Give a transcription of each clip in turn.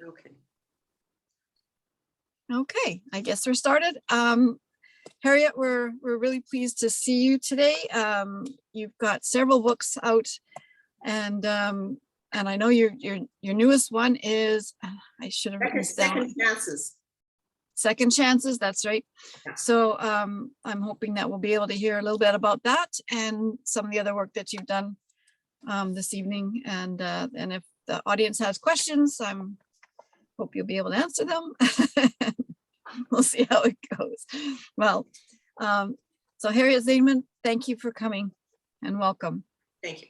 Okay. Okay, I guess we're started. Harriet, we're really pleased to see you today. You've got several books out, and I know your newest one is I should have written this down. Second Chances. Second Chances, that's right. Yeah. So I'm hoping that we'll be able to hear a little bit about that and some of the other work that you've done this evening. And if the audience has questions, hope you'll be able to answer them. We'll see how it goes. Well, so Harriet Zaidman, thank you for coming and welcome. Thank you.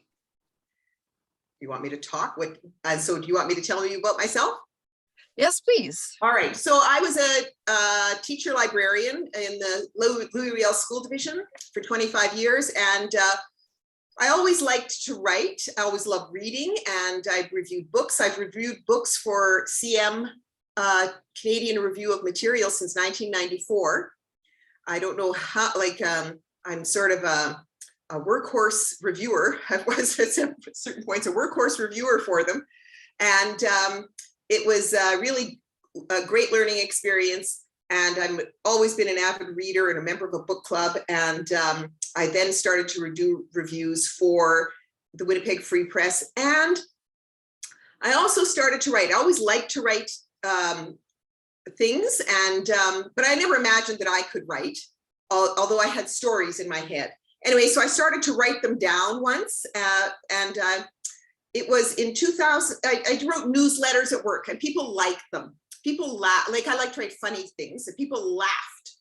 You want me to talk? So do you want me to tell you about myself? Yes, please. All right. So I was a teacher librarian in the Louis Riel School Division for 25 years. And I always liked to write. I always loved reading, and I've reviewed books. I've reviewed books for CM, Canadian Review of Materials, since 1994. I don't know how, I'm sort of a workhorse reviewer. I was at certain points a workhorse reviewer for them. And it was really a great learning experience. And I've always been an avid reader and a member of a book club. And I then started to do reviews for the Winnipeg Free Press. And I also started to write. I always liked to write things, but I never imagined that I could write, although I had stories in my head. Anyway, so I started to write them down once, and it was in 2000. I wrote newsletters at work, and people liked them. People laugh. I like to write funny things, and people laughed,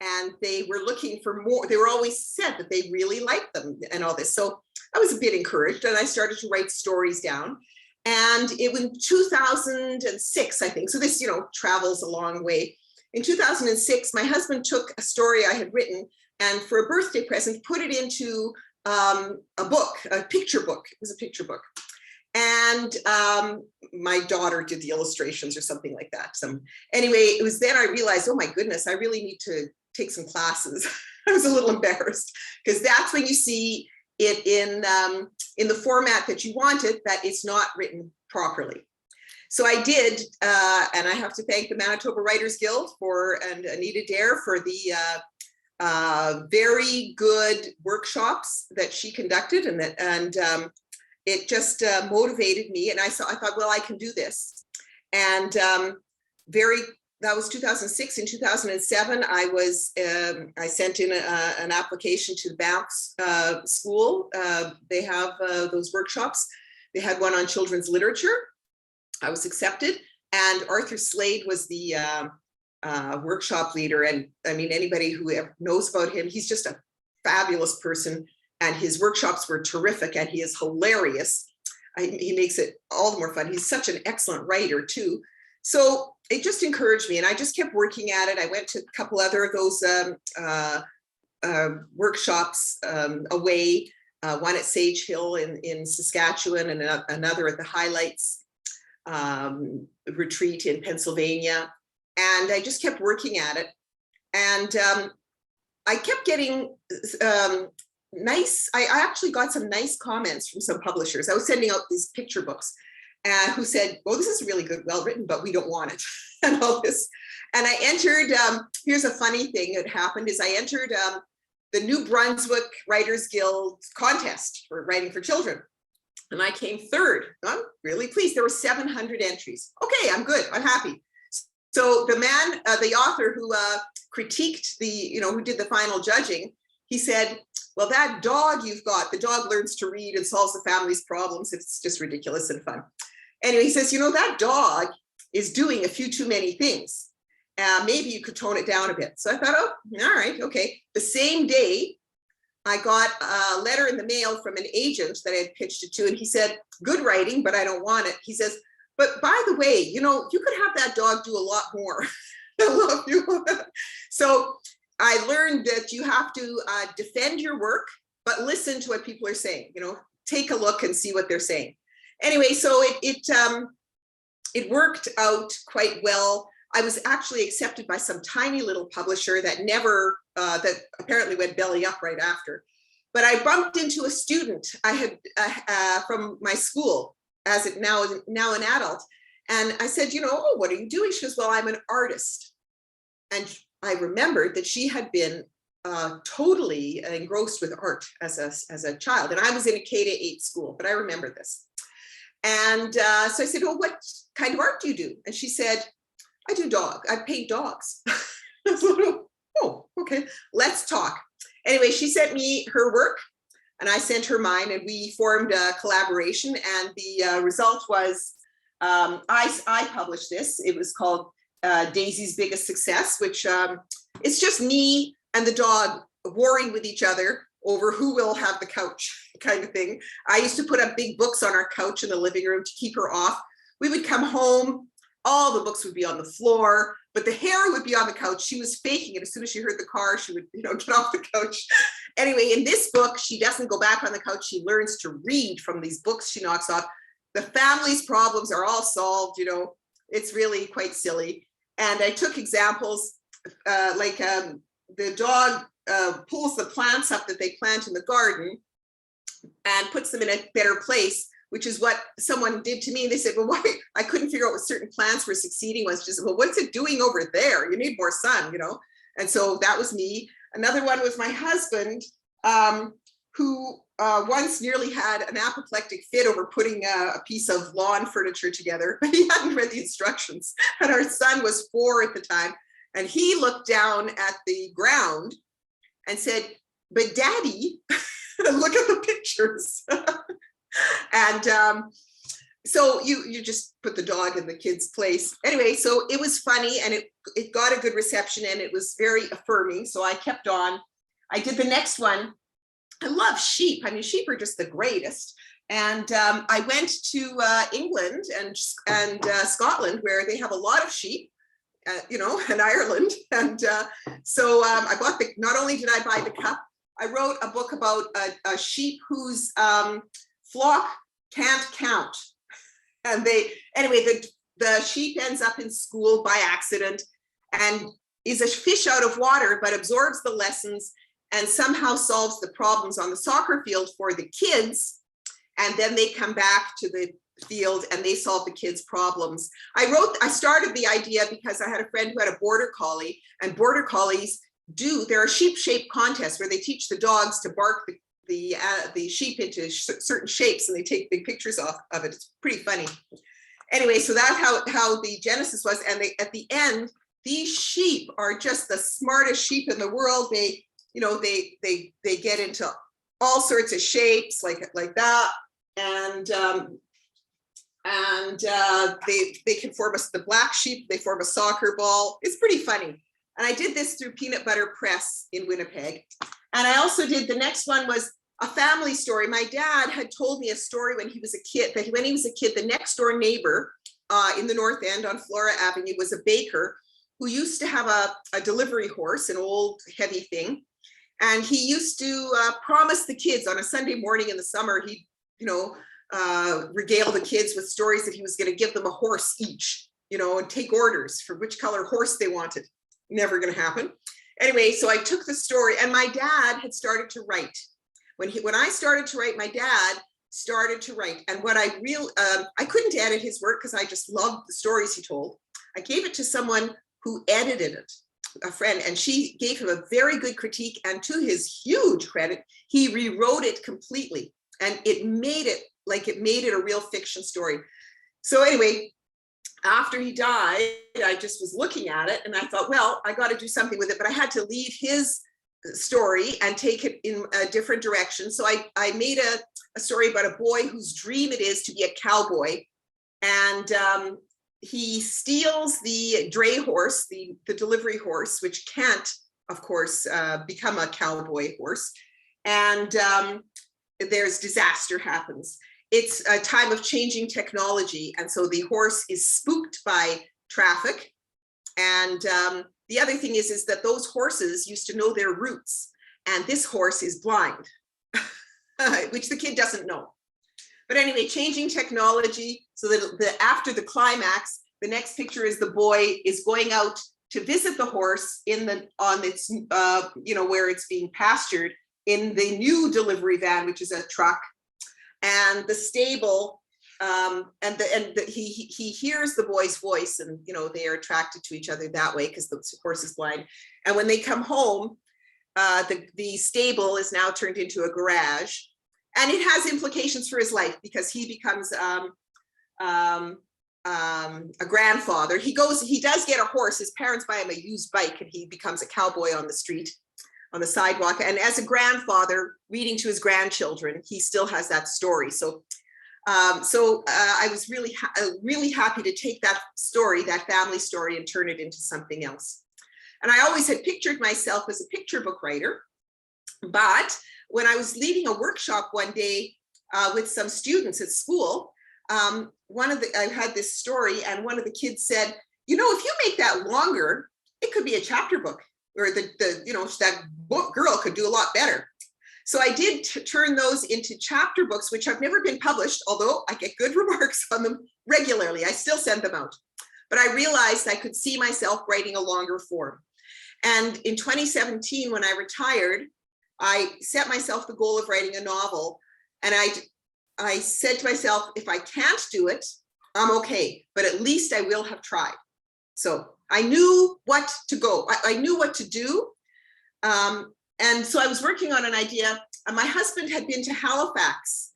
and they were looking for more. They were always said that they really liked them and all this. So I was a bit encouraged, and I started to write stories down. And it was 2006, I think. So this, travels a long way. In 2006, my husband took a story I had written, and for a birthday present, put it into a book, a picture book. It was a picture book. And my daughter did the illustrations or something like that. Anyway, it was then I realized, oh my goodness, I really need to take some classes. I was a little embarrassed, because that's when you see it in the format that you want it, that it's not written properly. So I did, and I have to thank the Manitoba Writers Guild and Anita Dare for the very good workshops that she conducted, and it just motivated me. And I thought, well, I can do this. And that was 2006. In 2007, I sent in an application to the Banff School. They have those workshops. They had one on children's literature. I was accepted, and Arthur Slade was the workshop leader. And I mean, anybody who knows about him, he's just a fabulous person, and his workshops were terrific, and he is hilarious. He makes it all the more fun. He's such an excellent writer too. So it just encouraged me, and I just kept working at it. I went to a couple other of those workshops away, one at Sage Hill in Saskatchewan, and another at the Highlights retreat in Pennsylvania. And I just kept working at it. And I kept getting I actually got some nice comments from some publishers. I was sending out these picture books, who said, well, this is really good, well written, but we don't want it, and all this. And I entered, here's a funny thing that happened, is I entered the New Brunswick Writers Guild contest for writing for children. And I came third. I'm really pleased. There were 700 entries. Okay, I'm good, I'm happy. So the man, the author who critiqued who did the final judging, he said, well, that dog you've got, the dog learns to read and solves the family's problems. It's just ridiculous and fun. Anyway, he says, that dog is doing a few too many things. Maybe you could tone it down a bit. So I thought, oh, all right, okay. The same day, I got a letter in the mail from an agent that I had pitched it to, and he said, good writing, but I don't want it. He says, but by the way, you could have that dog do a lot more. I love you. So I learned that you have to defend your work, but listen to what people are saying. Take a look and see what they're saying. Anyway, so it worked out quite well. I was actually accepted by some tiny little publisher that that apparently went belly up right after. But I bumped into a student I had from my school, as it now an adult, And I said, oh, what are you doing? She goes, well, I'm an artist. And I remembered that she had been totally engrossed with art as a child. And I was in a K-8 school, but I remember this. And so I said, well, what kind of art do you do? And she said, I paint dogs. I said, oh, okay, let's talk. Anyway, she sent me her work and I sent her mine, and we formed a collaboration. And the result was, I published this. It was called Daisy's Biggest Success, which it's just me and the dog warring with each other over who will have the couch kind of thing. I used to put up big books on our couch in the living room to keep her off. We would come home, all the books would be on the floor, but the hair would be on the couch. She was faking it. As soon as she heard the car, she would, get off the couch. Anyway, in this book, she doesn't go back on the couch. She learns to read from these books she knocks off. The family's problems are all solved, it's really quite silly. And I took examples like the dog pulls the plants up that they plant in the garden and puts them in a better place, which is what someone did to me. They said, well, why? I couldn't figure out what certain plants were succeeding was. Just, well, what's it doing over there? You need more sun, And so that was me. Another one was my husband, who once nearly had an apoplectic fit over putting a piece of lawn furniture together, but he hadn't read the instructions. And our son was 4 at the time. And he looked down at the ground and said, but Daddy, look at the pictures. And so you just put the dog in the kid's place. Anyway, so it was funny, and it got a good reception, and it was very affirming. So I kept on. I did the next one. I love sheep. I mean, sheep are just the greatest. And I went to England and Scotland, where they have a lot of sheep, and Ireland. And so I bought not only did I buy the cup, I wrote a book about a sheep whose flock can't count. And the sheep ends up in school by accident and is a fish out of water, but absorbs the lessons and somehow solves the problems on the soccer field for the kids. And then they come back to the field and they solve the kids' problems. I started the idea because I had a friend who had a border collie, and border collies there are sheep-shaped contests where they teach the dogs to bark the sheep into certain shapes, and they take big pictures of it. It's pretty funny. Anyway, so that's how the genesis was. And at the end, these sheep are just the smartest sheep in the world. They get into all sorts of shapes like that, and they can form the black sheep. They form a soccer ball. It's pretty funny. And I did this through Peanut Butter Press in Winnipeg. And I also did, the next one was a family story. My dad had told me a story when he was a kid, the next door neighbor in the North End on Flora Avenue was a baker who used to have a delivery horse, an old heavy thing. And he used to promise the kids on a Sunday morning in the summer, he'd, regale the kids with stories that he was going to give them a horse each, and take orders for which color horse they wanted. Never going to happen. Anyway, so I took the story, and my dad had started to write. When I started to write, my dad started to write. And what I couldn't edit his work because I just loved the stories he told. I gave it to someone who edited it, a friend, and she gave him a very good critique. And to his huge credit, he rewrote it completely, and it made it a real fiction story. So anyway, after he died, I just was looking at it and I thought, well, I got to do something with it, but I had to leave his story and take it in a different direction. So I made a story about a boy whose dream it is to be a cowboy. And he steals the dray horse, the delivery horse, which can't, of course, become a cowboy horse. And there's disaster happens. It's a time of changing technology. And so the horse is spooked by traffic. And the other thing is that those horses used to know their routes. And this horse is blind, which the kid doesn't know. But anyway, changing technology so that after the climax, the next picture is the boy is going out to visit the horse on its, where it's being pastured in the new delivery van, which is a truck. And the stable he hears the boy's voice, and they are attracted to each other that way because the horse is blind. And when they come home, the stable is now turned into a garage, and it has implications for his life because he becomes a grandfather. He does get a horse. His parents buy him a used bike, and he becomes a cowboy on the street, on the sidewalk. And as a grandfather reading to his grandchildren, he still has that story. So I was really happy to take that story, that family story, and turn it into something else. And I always had pictured myself as a picture book writer. But when I was leading a workshop one day with some students at school, I had this story, and one of the kids said, if you make that longer, it could be a chapter book, or that book girl could do a lot better. So I did turn those into chapter books, which have never been published, although I get good remarks on them regularly. I still send them out. But I realized I could see myself writing a longer form. And in 2017, when I retired, I set myself the goal of writing a novel. And I said to myself, if I can't do it, I'm okay, but at least I will have tried. So I knew what to go. I knew what to do. And so I was working on an idea. My husband had been to Halifax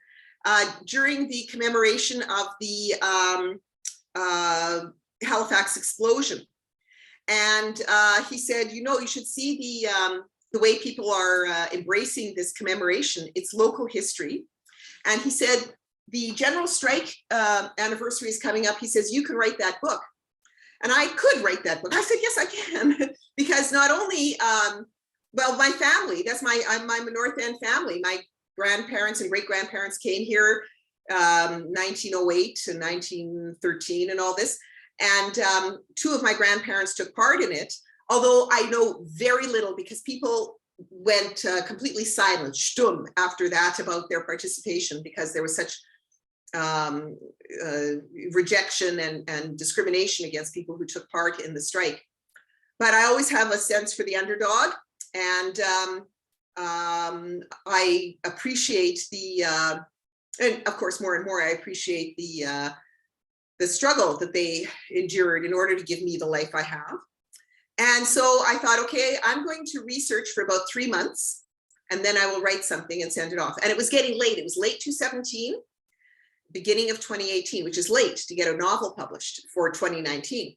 during the commemoration of the Halifax explosion. And he said, you should see the way people are embracing this commemoration. It's local history. And he said, the general strike anniversary is coming up. He says, you can write that book. And I could write that book. I said, yes, I can. Because not only, my family, I'm a North End family. My grandparents and great grandparents came here 1908 and 1913 and all this. And two of my grandparents took part in it, although I know very little because people went completely silent, stumm, after that about their participation because there was such rejection and discrimination against people who took part in the strike. But I always have a sense for the underdog, and I appreciate and of course, more and more, I appreciate the struggle that they endured in order to give me the life I have. And so I thought, okay, I'm going to research for about 3 months, and then I will write something and send it off. And it was getting late. It was late 2017, beginning of 2018, which is late to get a novel published for 2019.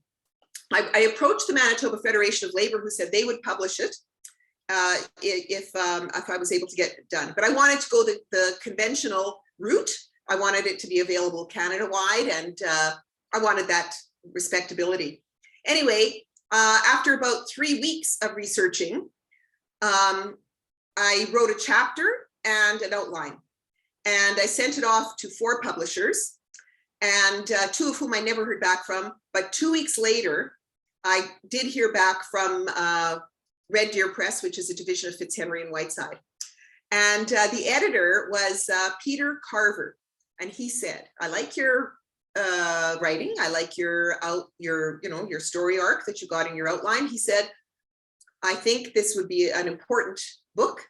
I approached the Manitoba Federation of Labor, who said they would publish it if I was able to get it done. But I wanted to go the conventional route. I wanted it to be available Canada-wide, and I wanted that respectability. Anyway, after about 3 weeks of researching, I wrote a chapter and an outline, and I sent it off to 4 publishers, and 2 of whom I never heard back from. But 2 weeks later, I did hear back from Red Deer Press, which is a division of Fitzhenry and Whiteside. And the editor was Peter Carver. And he said, I like your writing. I like your story arc that you got in your outline. He said, I think this would be an important book.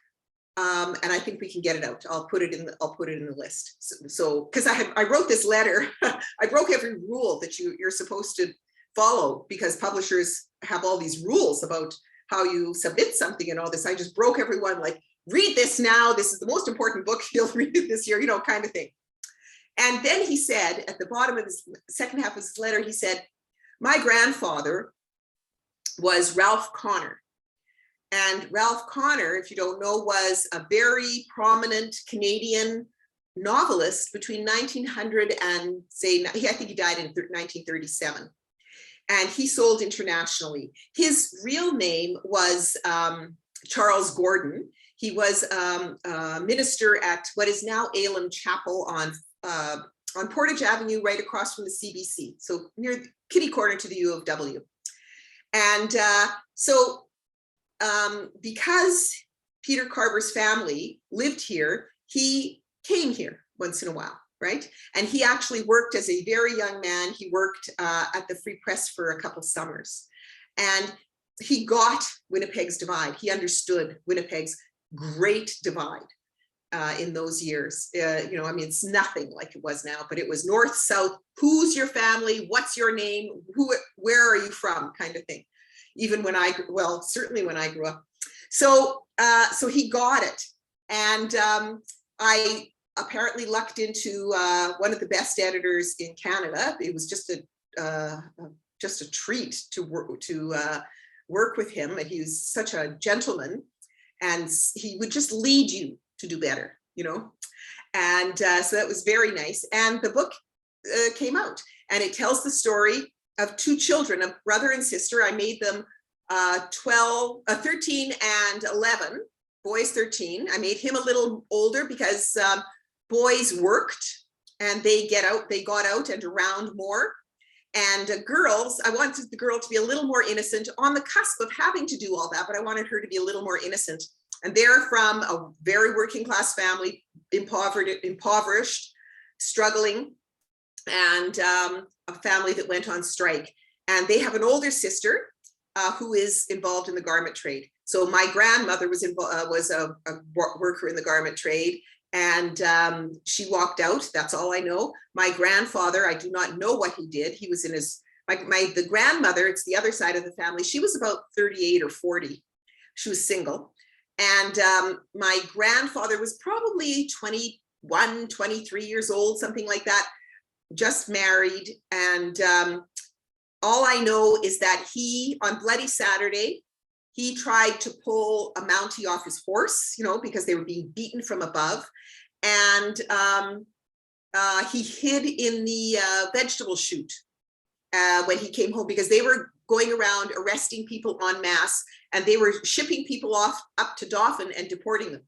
And I think we can get it out. I'll put it in the list. So because I wrote this letter, I broke every rule that you're supposed to follow, because publishers have all these rules about how you submit something and all this. I just broke everyone, like, read this now. This is the most important book you'll read this year, kind of thing. And then he said, at the bottom of his second half of his letter, he said, my grandfather was Ralph Connor. And Ralph Connor, if you don't know, was a very prominent Canadian novelist between 1900 and I think he died in 1937. And he sold internationally. His real name was Charles Gordon. He was a minister at what is now Elam Chapel on Portage Avenue, right across from the CBC. So near kitty corner to the U of W. And because Peter Carver's family lived here, he came here once in a while, right? And he actually worked as a very young man. He worked at the Free Press for a couple summers. And he got Winnipeg's divide. He understood Winnipeg's great divide. in those years. You know, I mean, it's nothing like it was now, but it was north, south, who's your family, what's your name, where are you from, kind of thing. Even when well, certainly when I grew up. So he got it. And I apparently lucked into one of the best editors in Canada. It was just a treat to work with him. He was such a gentleman, and he would just lead you to do better, you know. And so that was very nice. And the book came out, and it tells the story of two children, a brother and sister. I made them 13 and 11, boys 13. I made him a little older because boys worked and they got out and around more. And girls, I wanted the girl to be a little more innocent, on the cusp of having to do all that, but I wanted her to be a little more innocent. And they're from a very working class family, impoverished, struggling, and a family that went on strike. And they have an older sister who is involved in the garment trade. So my grandmother was a worker in the garment trade, and she walked out. That's all I know. My grandfather, I do not know what he did. He was in his, the grandmother, it's the other side of the family. She was about 38 or 40. She was single. And my grandfather was probably 21, 23 years old, something like that, just married. And all I know is that he, on Bloody Saturday, he tried to pull a Mountie off his horse, you know, because they were being beaten from above. And he hid in the vegetable chute when he came home, because they were going around arresting people en masse, and they were shipping people off up to Dauphin and deporting them.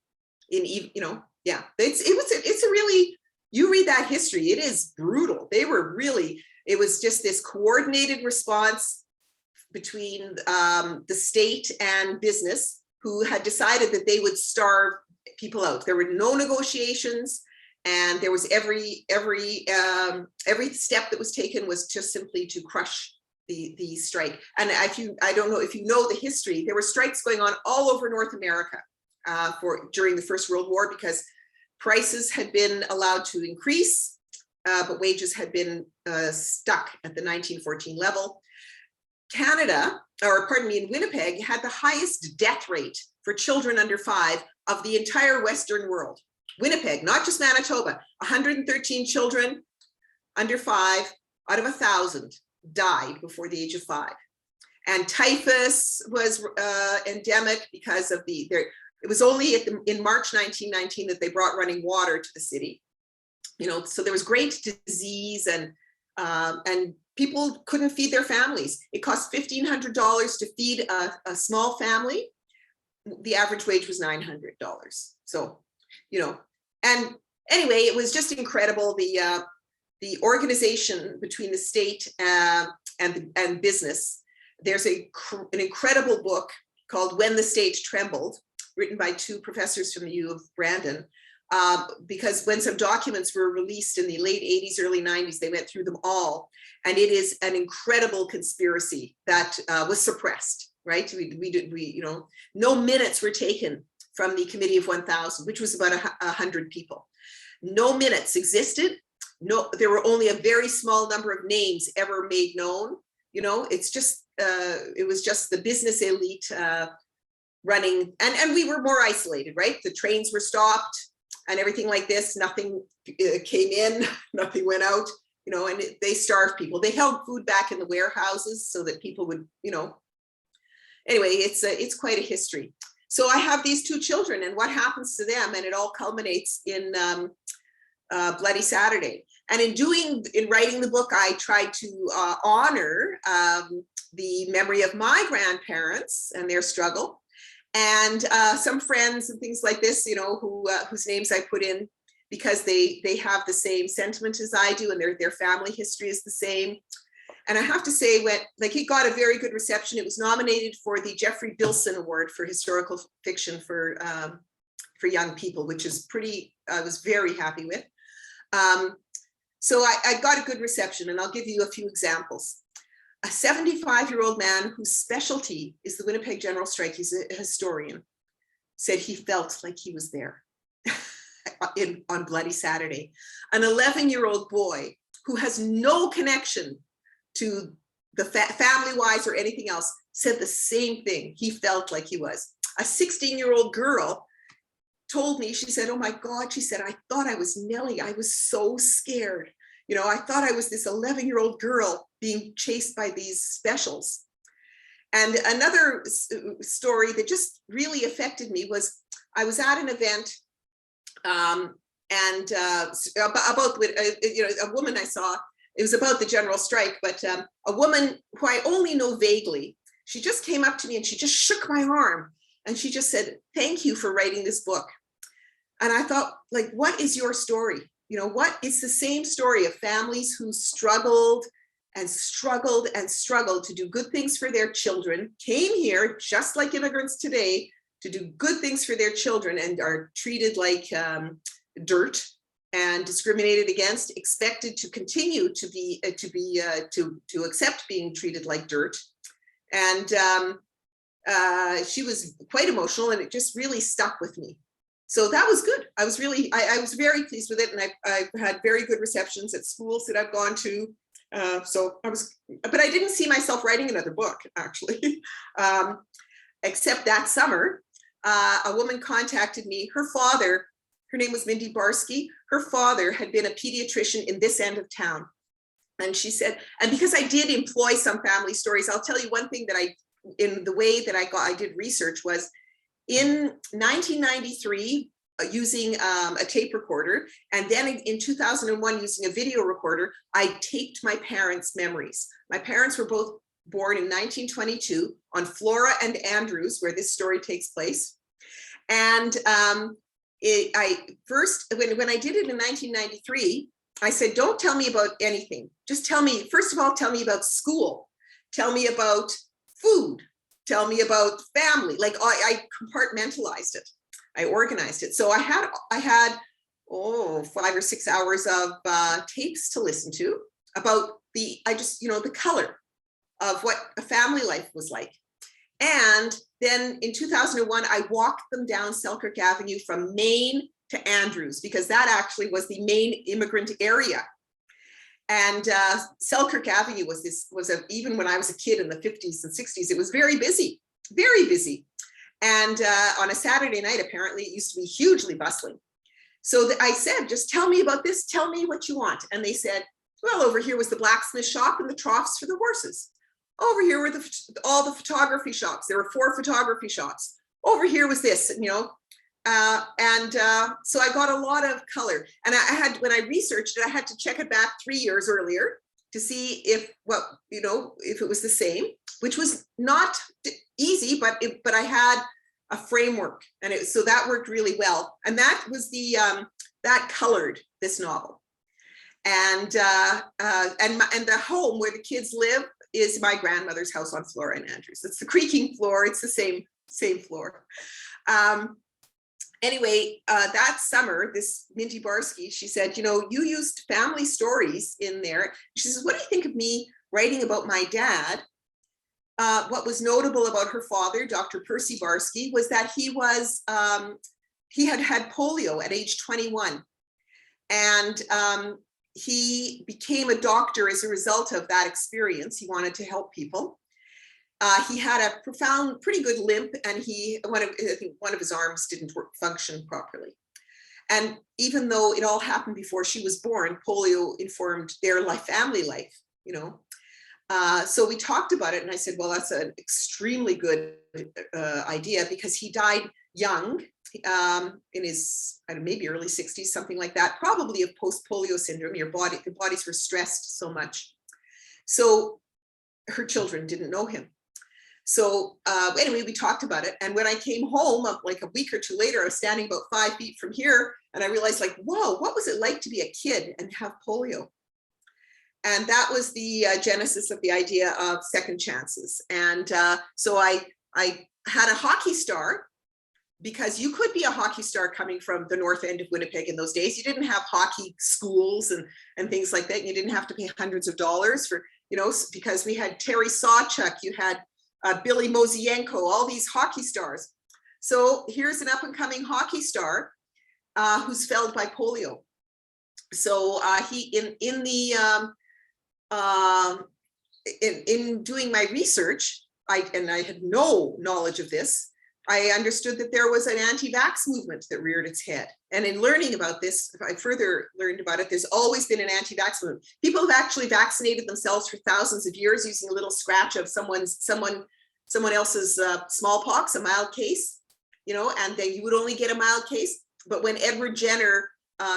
You know, yeah, it's a really, you read that history, it is brutal. They were really, it was just this coordinated response between the state and business, who had decided that they would starve people out. There were no negotiations, and there was every step that was taken was just simply to crush the strike. And I don't know if you know the history, there were strikes going on all over North America during the First World War, because prices had been allowed to increase, but wages had been stuck at the 1914 level. Canada, or pardon me, in Winnipeg, had the highest death rate for children under 5 of the entire Western world. Winnipeg, not just Manitoba, 113 children under 5 out of 1,000 died before the age of 5. And typhus was endemic because of it was only in March 1919 that they brought running water to the city. You know, so there was great disease, and people couldn't feed their families. It cost $1,500 to feed a small family. The average wage was $900. So, you know, and anyway, it was just incredible. The organization between the state and business. There's an incredible book called When the State Trembled, written by 2 professors from the U of Brandon. Because when some documents were released in the late 80s, early 90s, they went through them all. And it is an incredible conspiracy that was suppressed, right? We you know, no minutes were taken from the Committee of 1,000, which was about 100 people. No minutes existed. No, there were only a very small number of names ever made known. You know, it's just, it was just the business elite running, and we were more isolated, right? The trains were stopped and everything like this. Nothing came in, nothing went out, you know, and they starved people. They held food back in the warehouses so that people would, you know, anyway, it's quite a history. So I have these 2 children, and what happens to them, and it all culminates in Bloody Saturday. And in writing the book, I tried to honor the memory of my grandparents and their struggle, and some friends and things like this, you know, whose names I put in because they have the same sentiment as I do, and their family history is the same. And I have to say, it got a very good reception. It was nominated for the Jeffrey Bilson Award for historical fiction for young people, which is I was very happy with. So I got a good reception, and I'll give you a few examples. A 75-year-old man whose specialty is the Winnipeg General Strike, he's a historian, said he felt like he was there. on Bloody Saturday. An 11-year-old boy who has no connection to the family-wise or anything else said the same thing. He felt like he was. A 16-year-old girl told me, she said, oh my God, she said, I thought I was Nellie. I was so scared. You know, I thought I was this 11-year-old girl being chased by these specials. And another story that just really affected me was I was at an event about a woman I saw. It was about the general strike, but a woman who I only know vaguely, she just came up to me and she just shook my arm and she just said, thank you for writing this book. And I thought, like, what is your story? You know, what? It's the same story of families who struggled and struggled and struggled to do good things for their children, came here just like immigrants today to do good things for their children and are treated like dirt and discriminated against, expected to continue to accept being treated like dirt. And she was quite emotional and it just really stuck with me. So that was good. I was really, I was very pleased with it. And I've had very good receptions at schools that I've gone to. But I didn't see myself writing another book, actually, except that summer, a woman contacted me. Her father, her name was Mindy Barsky. Her father had been a pediatrician in this end of town. And she said, and because I did employ some family stories, I'll tell you one thing that in the way that I did research was in 1993, using a tape recorder, and then in 2001 using a video recorder, I taped my parents' memories. My parents were both born in 1922 on Flora and Andrews, where this story takes place. And when I did it in 1993, I said, don't tell me about anything. Just tell me, first of all, tell me about school. Tell me about food. Tell me about family. Like I compartmentalized it. I organized it. So I had 5 or 6 hours of tapes to listen to about the color of what a family life was like. And then in 2001, I walked them down Selkirk Avenue from Maine to Andrews, because that actually was the main immigrant area. And Selkirk Avenue even when I was a kid in the 50s and 60s, it was very busy, very busy. And on a Saturday night, apparently it used to be hugely bustling. So I said, just tell me about this, tell me what you want. And they said, well, over here was the blacksmith shop and the troughs for the horses. Over here were all the photography shops. There were 4 photography shops. Over here was this, you know. So I got a lot of color. And when I researched it, I had to check it back 3 years earlier to see if it was the same, which was not easy, but I had a framework, and so that worked really well. And that was that colored this novel. And the home where the kids live is my grandmother's house on Flora and Andrews. It's the creaking floor. It's the same floor. Anyway, that summer, this Mindy Barsky, she said, you used family stories in there. She says, what do you think of me writing about my dad? What was notable about her father, Dr. Percy Barsky, was that he had polio at age 21. And he became a doctor as a result of that experience. He wanted to help people. He had a pretty good limp, and I think one of his arms didn't function properly. And even though it all happened before she was born, polio informed their family life, So we talked about it, and I said, well, that's an extremely good idea, because he died young, in his maybe early 60s, something like that, probably of post-polio syndrome. The bodies were stressed so much. So her children didn't know him. So anyway, we talked about it. And when I came home, like a week or two later, I was standing about 5 feet from here, and I realized, like, whoa, what was it like to be a kid and have polio? And that was the genesis of the idea of second chances. And so I had a hockey star, because you could be a hockey star coming from the north end of Winnipeg in those days. You didn't have hockey schools and things like that. You didn't have to pay hundreds of dollars for, because we had Terry Sawchuk, you had Billy Mosienko, all these hockey stars. So here's an up and coming hockey star. who's felled by polio. So in doing my research, I had no knowledge of this. I understood that there was an anti-vax movement that reared its head. And in learning about this, I further learned about it. There's always been an anti-vax movement. People have actually vaccinated themselves for thousands of years using a little scratch of someone else's smallpox, a mild case, and then you would only get a mild case. But when Edward Jenner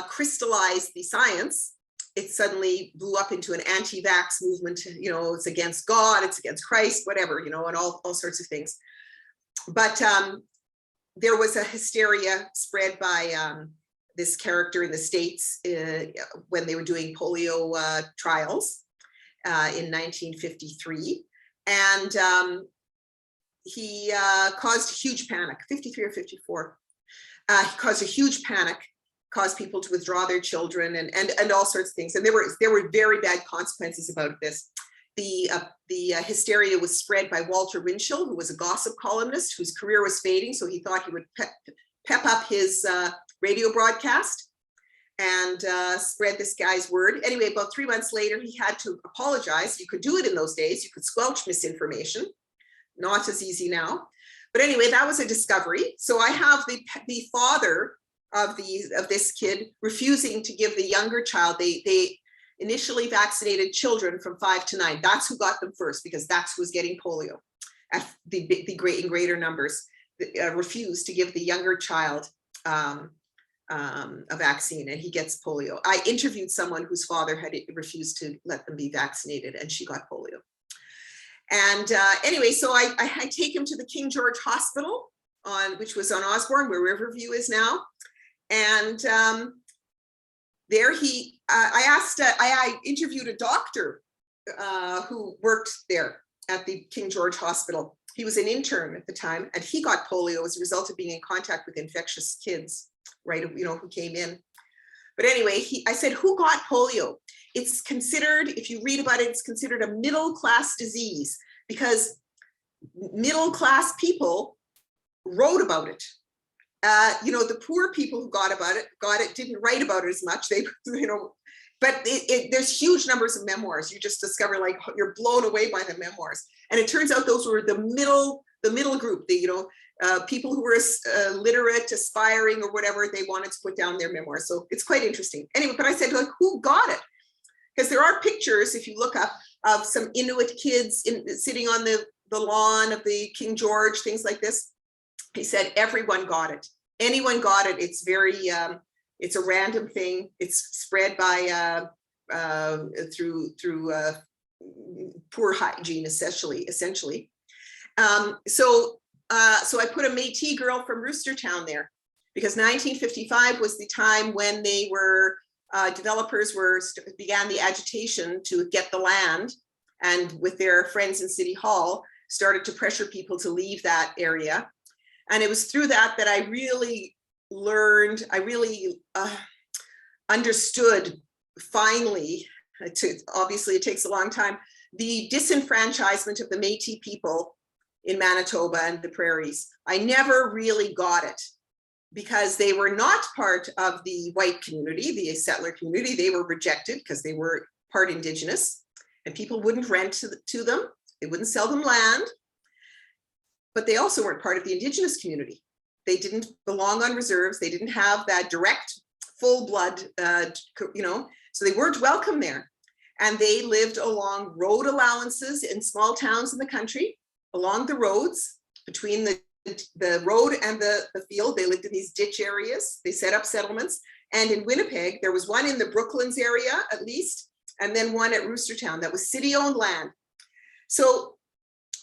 crystallized the science, it suddenly blew up into an anti-vax movement. It's against God, it's against Christ, whatever, and all sorts of things. But there was a hysteria spread by this character in the States when they were doing polio trials in 1953. And he caused a huge panic, 53 or 54. He caused a huge panic, caused people to withdraw their children and all sorts of things. And there were very bad consequences about this. The hysteria was spread by Walter Winchell, who was a gossip columnist whose career was fading. So he thought he would pep up his radio broadcast and spread this guy's word. Anyway, about 3 months later, he had to apologize. You could do it in those days. You could squelch misinformation. Not as easy now. But anyway, that was a discovery. So I have the father of this kid refusing to give the younger child. They initially vaccinated children from 5 to 9. That's who got them first, because that's who was getting polio at in greater numbers. Refused to give the younger child a vaccine, and he gets polio. I interviewed someone whose father had refused to let them be vaccinated, and she got polio. And anyway, so I take him to the King George Hospital, which was on Osborne, where Riverview is now. And there I interviewed a doctor who worked there at the King George Hospital. He was an intern at the time, and he got polio as a result of being in contact with infectious kids, right? Who came in. But anyway, I said, who got polio? It's considered, if you read about it, it's considered a middle-class disease because middle-class people wrote about it. The poor people who got it didn't write about it as much. But there's huge numbers of memoirs. You just discover, like, you're blown away by the memoirs. And it turns out those were the middle group, people who were literate, aspiring, or whatever, they wanted to put down their memoirs. So it's quite interesting. Anyway, but I said, like, who got it? Because there are pictures, if you look up, of some Inuit kids sitting on the lawn of the King George, things like this. He said, everyone got it. Anyone got it. It's very, it's a random thing. It's spread by through poor hygiene, essentially. So I put a Métis girl from Roostertown there, because 1955 was the time when they were developers began the agitation to get the land, and with their friends in City Hall started to pressure people to leave that area. And it was through that I really learned, understood finally, obviously it takes a long time, the disenfranchisement of the Métis people in Manitoba and the prairies. I never really got it because they were not part of the white community, the settler community. They were rejected because they were part Indigenous, and people wouldn't rent to them. They wouldn't sell them land. But they also weren't part of the Indigenous community. They didn't belong on reserves. They didn't have that direct, full blood, so they weren't welcome there. And they lived along road allowances in small towns in the country, along the roads, between the road and the field. They lived in these ditch areas. They set up settlements. And in Winnipeg, there was one in the Brooklands area, at least, and then one at Roostertown that was city-owned land. So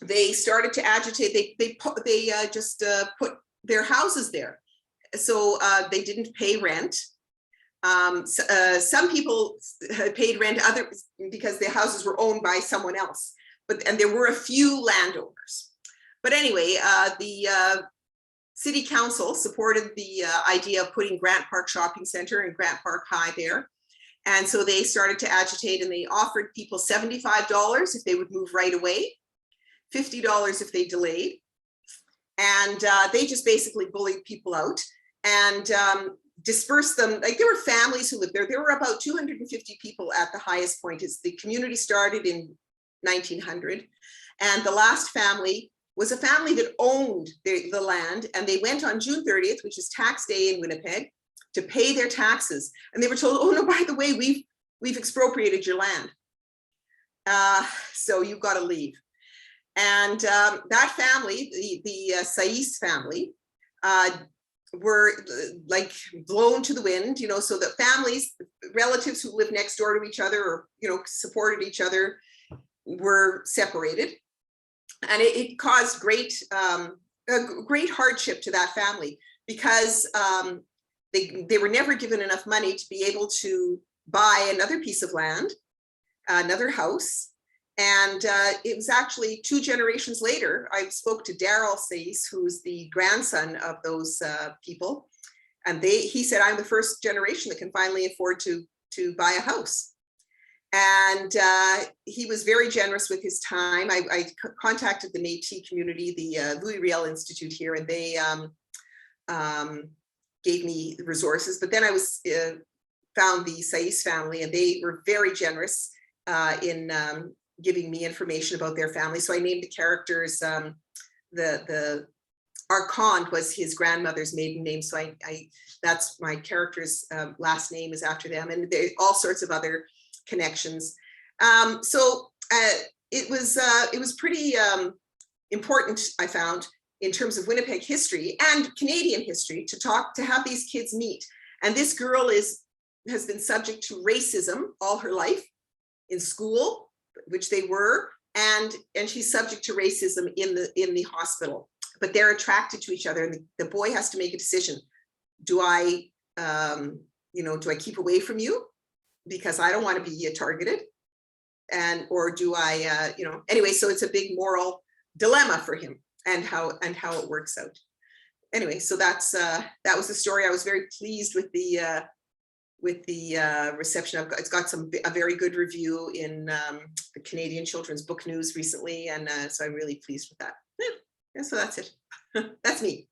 they started to agitate. They just put their houses there, so they didn't pay rent. Some people paid rent, others because the houses were owned by someone else. And there were a few landowners. But anyway, the city council supported the idea of putting Grant Park Shopping Center and Grant Park High there. And so they started to agitate, and they offered people $75 if they would move right away, $50 if they delayed. And they just basically bullied people out. And dispersed them. Like there were families who lived there. There were about 250 people at the highest point. As the community started in 1900, and the last family was a family that owned the land, and they went on June 30th, which is tax day in Winnipeg, to pay their taxes. And they were told, oh no, by the way, we've expropriated your land. So you've got to leave. And that family, the Sais family, were like blown to the wind, so that families, relatives who lived next door to each other or, supported each other were separated. And it caused great hardship to that family, because they were never given enough money to be able to buy another piece of land, another house. And it was actually 2 generations later, I spoke to Daryl Sais, who's the grandson of those people. And he said, I'm the first generation that can finally afford to buy a house. And he was very generous with his time. I contacted the Métis community, the Louis Riel Institute here, and they gave me the resources. But then I found the Sais family, and they were very generous in giving me information about their family. So I named the characters, the Arcand was his grandmother's maiden name. So that's my character's last name is after them, and there all sorts of other connections. So it was pretty important, I found, in terms of Winnipeg history and Canadian history, to have these kids meet. And this girl has been subject to racism all her life in school, which they were, and she's subject to racism in the hospital. But they're attracted to each other, and the boy has to make a decision. Do I keep away from you because I don't want to be targeted, or do I, anyway? So it's a big moral dilemma for him, and how it works out. Anyway, so that was the story. I was very pleased with the reception. It's got a very good review in the Canadian Children's Book News recently, and so I'm really pleased with that. Yeah, so that's it. That's me.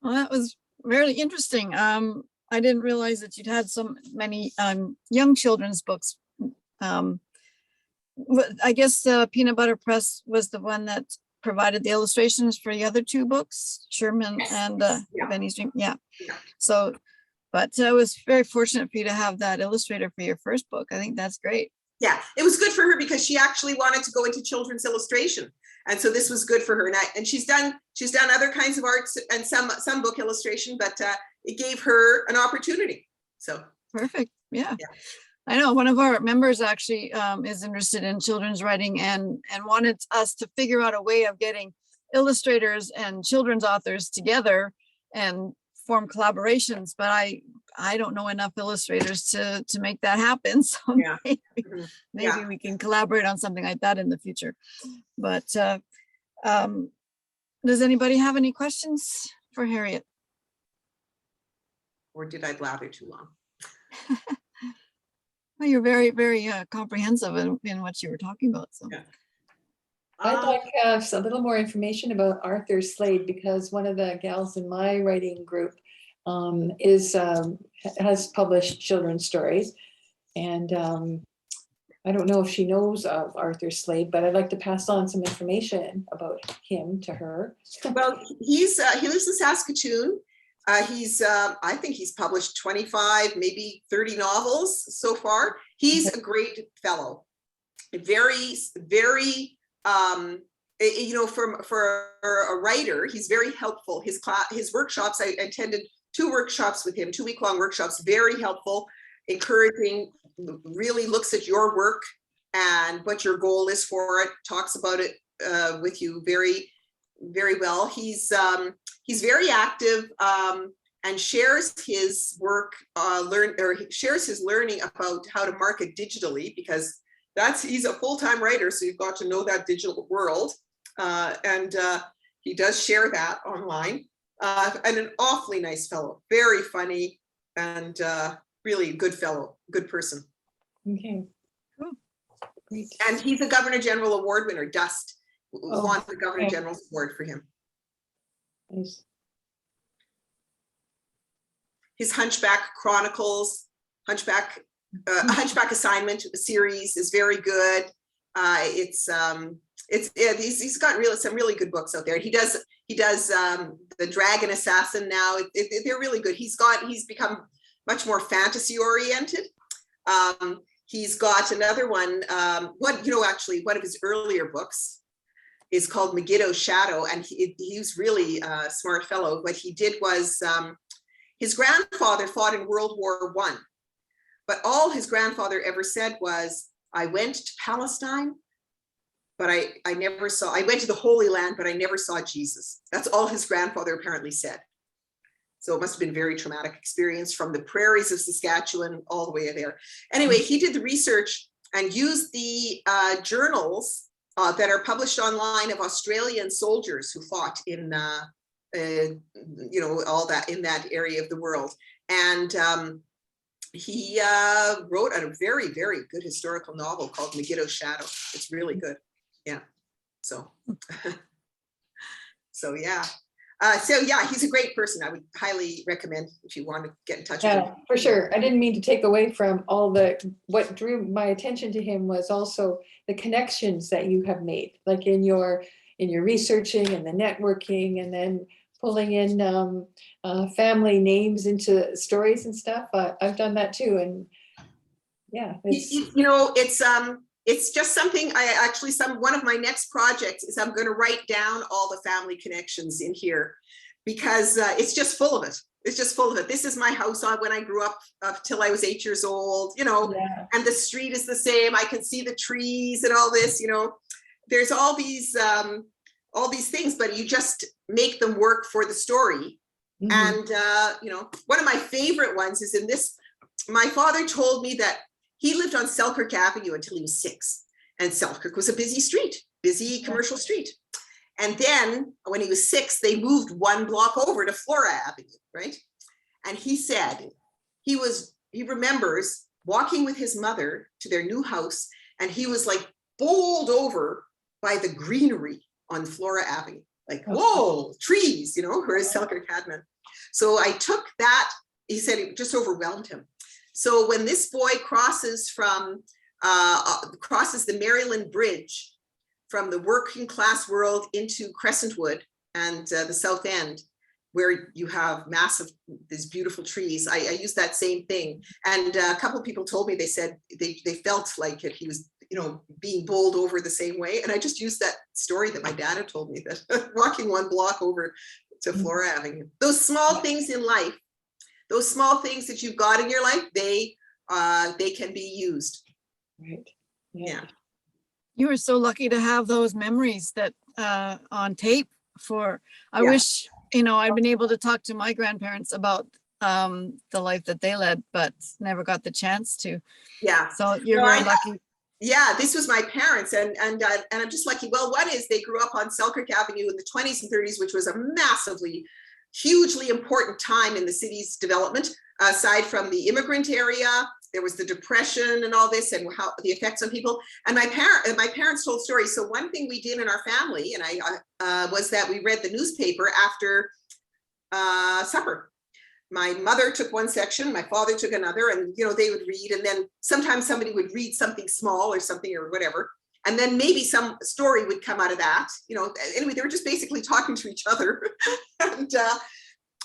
Well, that was really interesting. I didn't realize that you'd had so many young children's books. I guess Peanut Butter Press was the one that provided the illustrations for the other 2 books, Sherman and Benny's Dream. Yeah. So, but I was very fortunate for you to have that illustrator for your first book. I think that's great. Yeah, it was good for her because she actually wanted to go into children's illustration, and so this was good for her. And she's done other kinds of arts and some book illustration, but it gave her an opportunity. So perfect. Yeah. I know one of our members actually is interested in children's writing and wanted us to figure out a way of getting illustrators and children's authors together and form collaborations, but I don't know enough illustrators to make that happen. So yeah. maybe we can collaborate on something like that in the future. But does anybody have any questions for Harriet? Or did I blather too long? Well, you're very, very comprehensive in what you were talking about. So. Yeah. I'd like a little more information about Arthur Slade, because one of the gals in my writing group has published children's stories, and I don't know if she knows of Arthur Slade, but I'd like to pass on some information about him to her. Well, he lives in Saskatoon. I think he's published 25, maybe 30 novels so far. He's a great fellow, very, very, for a writer, he's very helpful. His workshops, I attended 2 workshops with him, 2-week-long workshops, very helpful, encouraging, really looks at your work and what your goal is for it, talks about it with you very, very well. He's very active and shares his work, shares his learning about how to market digitally, because he's a full-time writer, so you've got to know that digital world, and he does share that online. And an awfully nice fellow, very funny, and really good fellow, good person. Okay. Cool. Great. And he's a Governor General Award winner. Dust won the Governor General's Award for him. Nice. his Hunchback Chronicles, Hunchback Assignment series is very good. He's got some really good books out there. He does the Dragon Assassin now. They're really good. He's become much more fantasy oriented. He's got another one. Actually, one of his earlier books is called Megiddo Shadow, and he's really a smart fellow. What he did was his grandfather fought in World War I, but all his grandfather ever said was, "I went to Palestine, but I went to the Holy Land, but I never saw Jesus." That's all his grandfather apparently said. So it must have been a very traumatic experience from the prairies of Saskatchewan all the way there. Anyway, he did the research and used the journals that are published online of Australian soldiers who fought in, all that in that area of the world. And he wrote a very, very good historical novel called Megiddo Shadow. It's really good. Yeah. So, yeah. He's a great person. I would highly recommend if you want to get in touch with him. For sure. I didn't mean to take away from what drew my attention to him was also the connections that you have made, like in your researching and the networking, and then pulling in family names into stories and stuff. I've done that too. And yeah, it's just something one of my next projects is I'm going to write down all the family connections in here, because it's just full of it. It's just full of it. This is my house when I grew up till I was 8 years old, and the street is the same. I can see the trees and all this, there's all these things, but you just make them work for the story. Mm-hmm. And, one of my favorite ones is in this. My father told me that he lived on Selkirk Avenue until he was 6. And Selkirk was a busy commercial street. And then when he was 6, they moved 1 block over to Flora Avenue, right? And he said he remembers walking with his mother to their new house, and he was like bowled over by the greenery on Flora Avenue. Like, whoa, trees, whereas Selkirk had none. So I took that, he said it just overwhelmed him. So when this boy crosses the Maryland Bridge from the working class world into Crescentwood and the South End, where you have these beautiful trees, I use that same thing. And a couple of people told me, they said they felt like he was, being bowled over the same way. And I just used that story that my dad had told me, that walking 1 block over to Flora Avenue. Those small things in life, those small things that you've got in your life, they can be used. Right. Yeah. You were so lucky to have those memories that on tape. I wish, I'd been able to talk to my grandparents about the life that they led, but never got the chance to. Yeah. So you're very lucky. Yeah, this was my parents, and I'm just lucky. Well, one is they grew up on Selkirk Avenue in the 20s and 30s, which was a hugely important time in the city's development. Aside from the immigrant area, there was the Depression and all this, and how the effects on people. And my parents told stories. So one thing we did in our family, and was that we read the newspaper after supper. My mother took one section, my father took another, and they would read, and then sometimes somebody would read something small or something or whatever, and then maybe some story would come out of that. Anyway, they were just basically talking to each other. And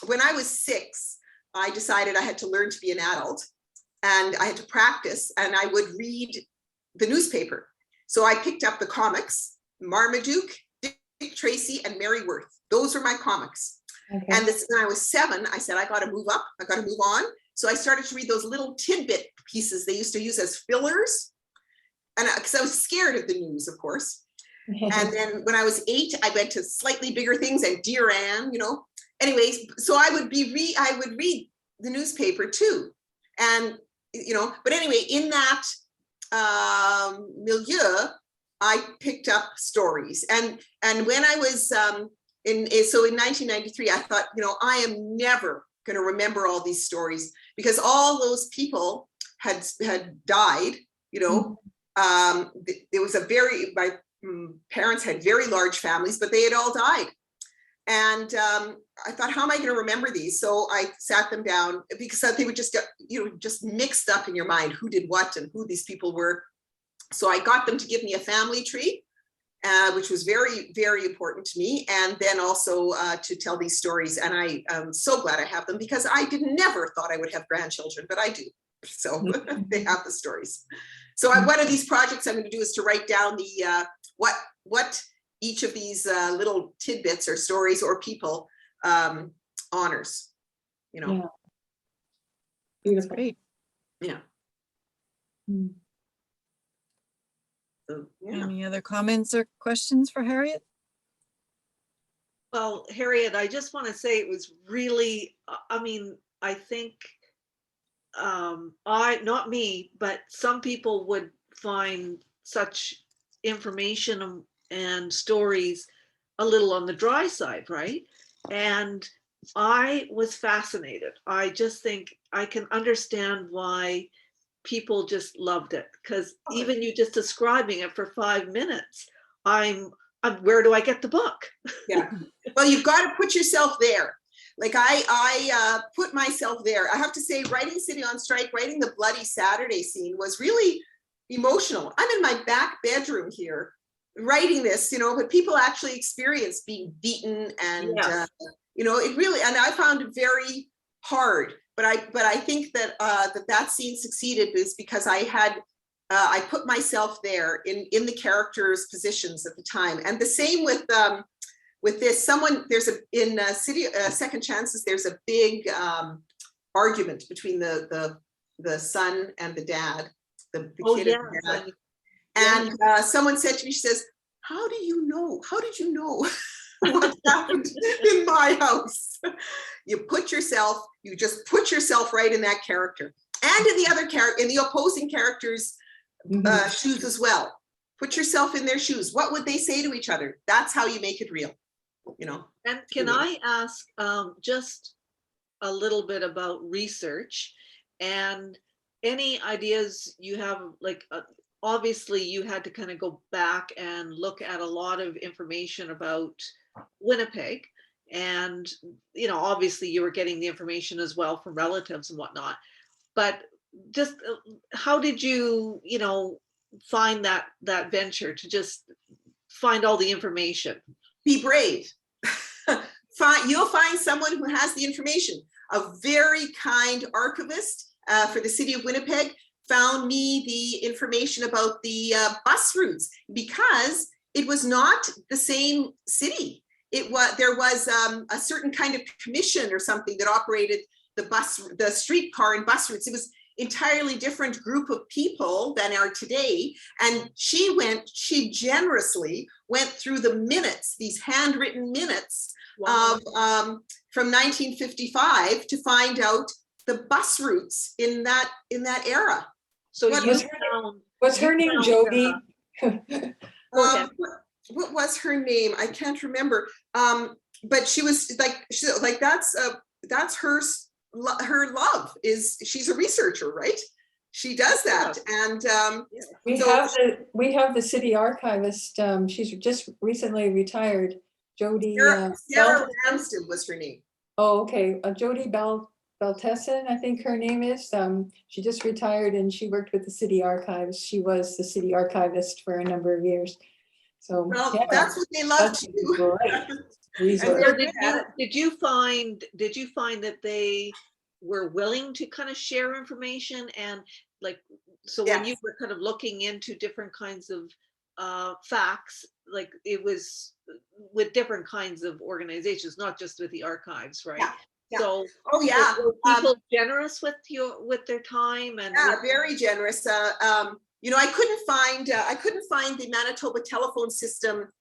when I was 6, I decided I had to learn to be an adult, and I had to practice, and I would read the newspaper. So I picked up the comics, Marmaduke, Dick Tracy, and Mary Worth. Those were my comics. Okay. And when I was 7, I said, I got to move up. I got to move on. So I started to read those little tidbit pieces they used to use as fillers. And because I was scared of the news, of course. And then when I was 8, I went to slightly bigger things, and Dear Anne, Anyways, so I would read the newspaper too. And, but anyway, in that milieu, I picked up stories. And when I was in 1993, I thought, I am never going to remember all these stories, because all those people had died. There was my parents had very large families, but they had all died. And I thought, how am I going to remember these? So I sat them down because they would just get, just mixed up in your mind, who did what and who these people were. So I got them to give me a family tree, which was very, very important to me. And then also to tell these stories. And I am so glad I have them because I never thought I would have grandchildren, but I do. So they have the stories. So one of these projects I'm going to do is to write down the what each of these little tidbits or stories or people honors, Yeah. That's Beautiful. great. Yeah. Mm. So, yeah. Any other comments or questions for Harriet? Well, Harriet, I just want to say it was really, I mean, I think not me, but some people would find such information and stories a little on the dry side, right? And I was fascinated. I just think I can understand why people just loved it, because even you just describing it for 5 minutes, I'm where do I get the book? Yeah. Well, you've got to put yourself there. Like I put myself there. I have to say, writing City on Strike, writing the Bloody Saturday scene was really emotional. I'm in my back bedroom here writing this, but people actually experienced being beaten and, Yes. it really, and I found it very hard, but I think that that scene succeeded is because I put myself there in the characters' positions at the time. And the same with this, in City Second Chances, there's a big argument between the son and the dad, the Oh, kid and the yeah. dad. And someone said to me, she says, how did you know what happened in my house? You just put yourself right in that character and in the other character, in the opposing characters' shoes as well. Put yourself in their shoes. What would they say to each other? That's how you make it real, And can I ask just a little bit about research and any ideas you have, like obviously you had to kind of go back and look at a lot of information about Winnipeg, and obviously you were getting the information as well from relatives and whatnot, but just how did you find that venture to just find all the information? Be brave. You'll find someone who has the information. A very kind archivist for the city of Winnipeg found me the information about the bus routes because it was not the same city. There was a certain kind of commission or something that operated the streetcar and bus routes. It was entirely different group of people than are today. And she generously went through the minutes, these handwritten minutes. Wow. Of from 1955 to find out the bus routes in that era. So Was her name Jody? Go ahead. What was her name? I can't remember. But she was like that's her love is she's a researcher, right? She does that, and we have the city archivist. She's just recently retired. Jody Sarah Ramsden was her name. Oh, okay. Jody Beltessen, I think her name is. She just retired and she worked with the city archives. She was the city archivist for a number of years. So that's what they love to do. Did you find that they were willing to kind of share information and when you were kind of looking into different kinds of facts, like it was with different kinds of organizations, not just with the archives, right? Yeah. So were people generous with their time and very generous. I couldn't find the Manitoba telephone system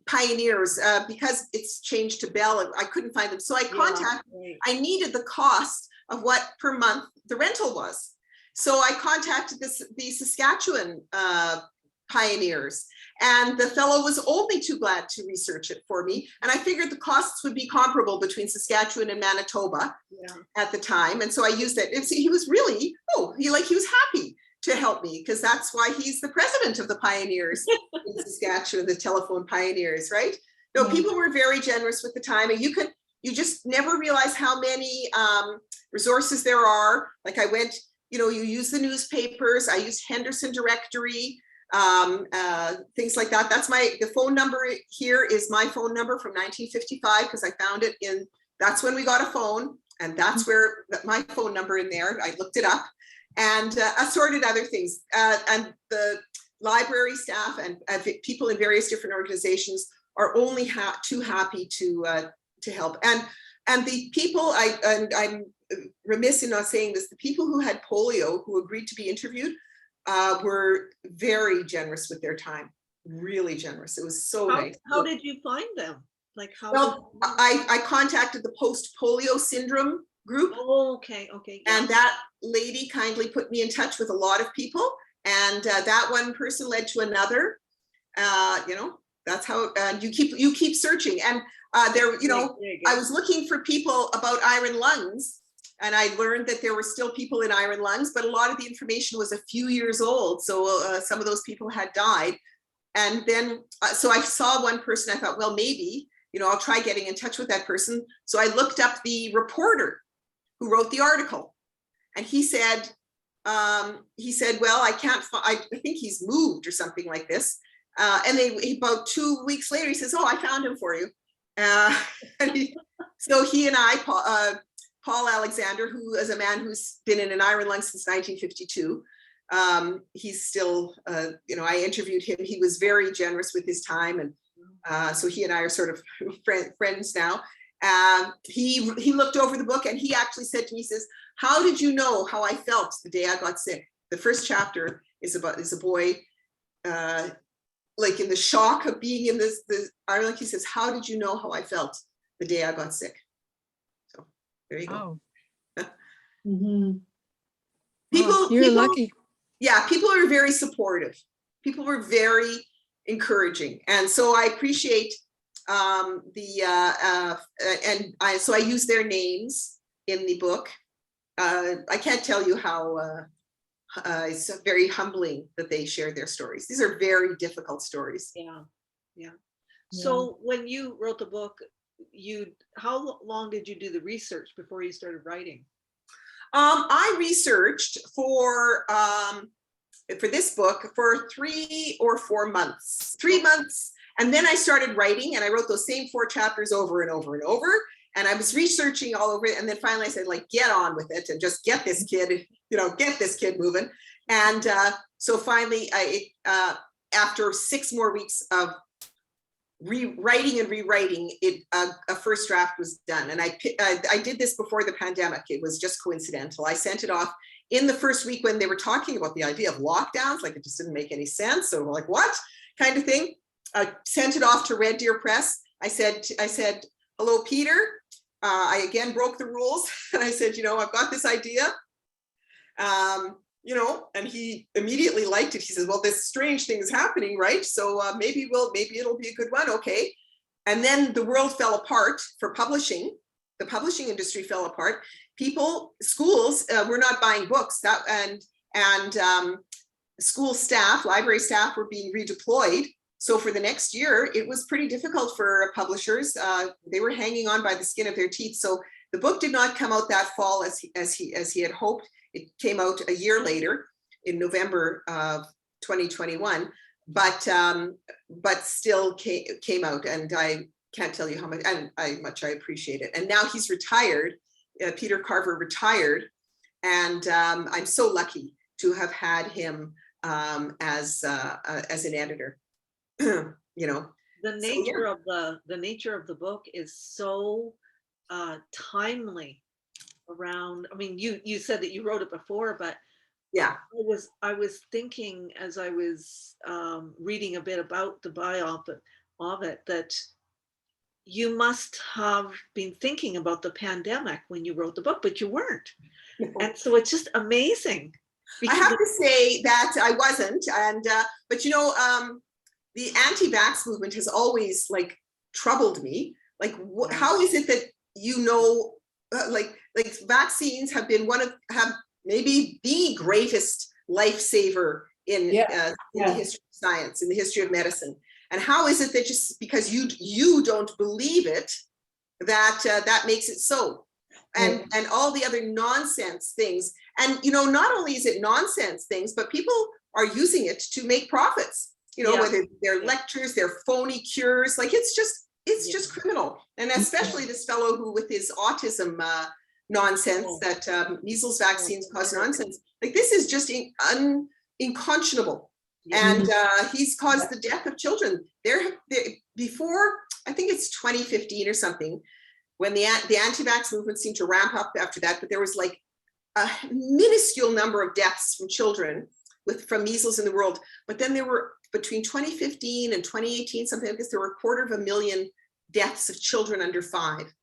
pioneers because it's changed to Bell, and I couldn't find them. So I needed the cost of what per month the rental was. So I contacted the Saskatchewan pioneers, and the fellow was only too glad to research it for me. And I figured the costs would be comparable between Saskatchewan and Manitoba at the time. And so I used that. He was really, he was happy to help me because that's why he's the president of the pioneers in Saskatchewan, the telephone pioneers, right? No, Yeah. people were very generous with the time, and you just never realize how many resources there are. Like I went, you use the newspapers. I used Henderson Directory, things like that. The phone number here is my phone number from 1955 because I found it that's when we got a phone, and that's where my phone number in there. I looked it up, and assorted other things. And the library staff and people in various different organizations are only too happy to help. And the people, I'm remiss in not saying this, the people who had polio who agreed to be interviewed were very generous with their time, really generous. It was so nice. How did you find them? Like how? Well, I contacted the post-polio syndrome group. Oh, okay. Yeah. And that lady kindly put me in touch with a lot of people. And that one person led to another. That's how you keep searching. And there I was looking for people about iron lungs, and I learned that there were still people in iron lungs, but a lot of the information was a few years old. So some of those people had died. And then, so I saw one person, I thought, well, maybe, I'll try getting in touch with that person. So I looked up the reporter who wrote the article, and he said, well, I can't find, I think he's moved or something like this. And about 2 weeks later, he says, oh, I found him for you. So he and I, Paul Alexander, who is a man who's been in an iron lung since 1952. He's still, I interviewed him. He was very generous with his time. And so he and I are sort of friends now. He looked over the book, and he actually said to me, he says, how did you know how I felt the day I got sick? The first chapter is a boy, like in the shock of being in this iron lung. He says, how did you know how I felt the day I got sick? So there you go. Oh. Mm-hmm. You're lucky. Yeah, people are very supportive. People were very encouraging. And so I appreciate so I use their names in the book. I can't tell you how it's very humbling that they share their stories. These are very difficult stories. Yeah. So when you wrote the book, how long did you do the research before you started writing? I researched for this book for 3 or 4 months. 3 months. And then I started writing, and I wrote those same 4 chapters over and over and over. And I was researching all over it. And then finally I said, like, get on with it and just get this kid, get this kid moving. And so finally, after 6 more weeks of rewriting and rewriting, a first draft was done. And I did this before the pandemic. It was just coincidental. I sent it off in the first week when they were talking about the idea of lockdowns. Like, it just didn't make any sense. So we're like, what kind of thing? I sent it off to Red Deer Press. I said, hello, Peter. I again broke the rules. And I said, I've got this idea. And he immediately liked it. He says, well, this strange thing is happening, right? So maybe it'll be a good one. Okay. And then the world fell apart for publishing. The publishing industry fell apart. Schools were not buying books, and school staff, library staff were being redeployed. So for the next year, it was pretty difficult for publishers. They were hanging on by the skin of their teeth. So the book did not come out that fall as he had hoped. It came out a year later in November of 2021, but still came out, and I can't tell you how much I appreciate it. And now he's retired. Peter Carver retired, and I'm so lucky to have had him as an editor. The nature of the book is so timely. Around, I mean, you said that you wrote it before, but yeah, I was thinking as I was reading a bit about the biop of it, that you must have been thinking about the pandemic when you wrote the book, but you weren't. And so it's just amazing. I have to say that I wasn't, and but the anti-vax movement has always troubled me. Like, how is it that like vaccines have been have maybe the greatest lifesaver in the history of science, in the history of medicine. And how is it that just because you don't believe it, that that makes it so? And all the other nonsense things. And, you know, not only is it nonsense things, but people are using it to make profits, you know, whether they're lectures, they're phony cures, like it's just criminal. And especially this fellow who with his autism nonsense that measles vaccines cause nonsense. Like this is just unconscionable. And he's caused the death of children. Before, I think it's 2015 or something, when the anti-vax movement seemed to ramp up after that, but there was like a minuscule number of deaths from children from measles in the world. But then there were, between 2015 and 2018, something like this, there were 250,000 deaths of children under 5,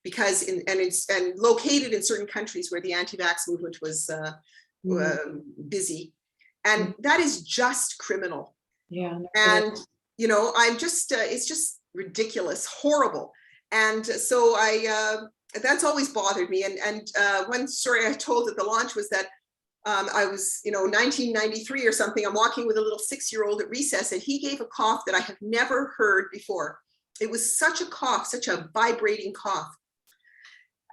because and located in certain countries where the anti-vax movement was busy. And that is just criminal. Yeah. And, you know, I'm just, it's just ridiculous, horrible. And so that's always bothered me. And one story I told at the launch was that I was, you know, 1993 or something, I'm walking with a little 6-year-old at recess, and he gave a cough that I have never heard before. It was such a cough, such a vibrating cough.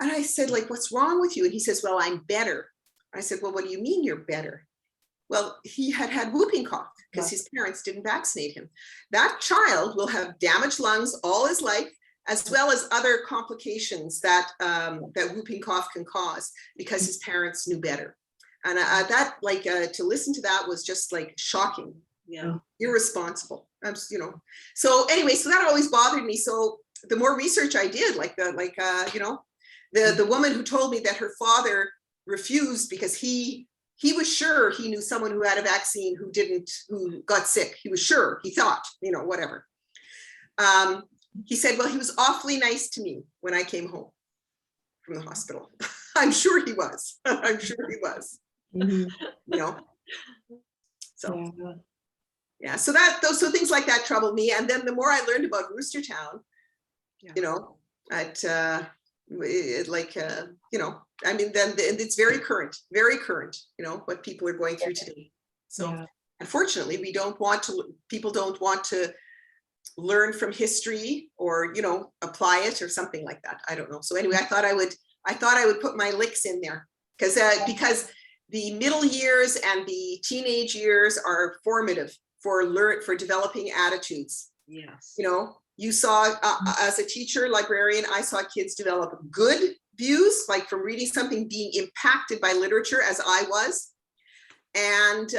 And I said, like, what's wrong with you? And he says, well, I'm better. I said, well, what do you mean you're better? Well, he had whooping cough because his parents didn't vaccinate him. That child will have damaged lungs all his life, as well as other complications that that whooping cough can cause because his parents knew better. And that, like, to listen to that was just like shocking. Yeah, irresponsible. You know. So anyway, so that always bothered me. So the more research I did, you know, the woman who told me that her father refused because he was sure he knew someone who had a vaccine who got sick. He was sure, he thought, you know, whatever. He said, well, he was awfully nice to me when I came home from the hospital. I'm sure he was. I'm sure he was. You know, so yeah. So so things like that troubled me. And then the more I learned about Roostertown, you know, you know, I mean, then it's very current, you know, what people are going through today. So unfortunately, people don't want to learn from history or, you know, apply it or something like that. I don't know. So anyway, I thought I would put my licks in there because the middle years and the teenage years are formative for developing attitudes. Yes. You know, you saw as a teacher, librarian, I saw kids develop good views, like from reading something, being impacted by literature as I was. And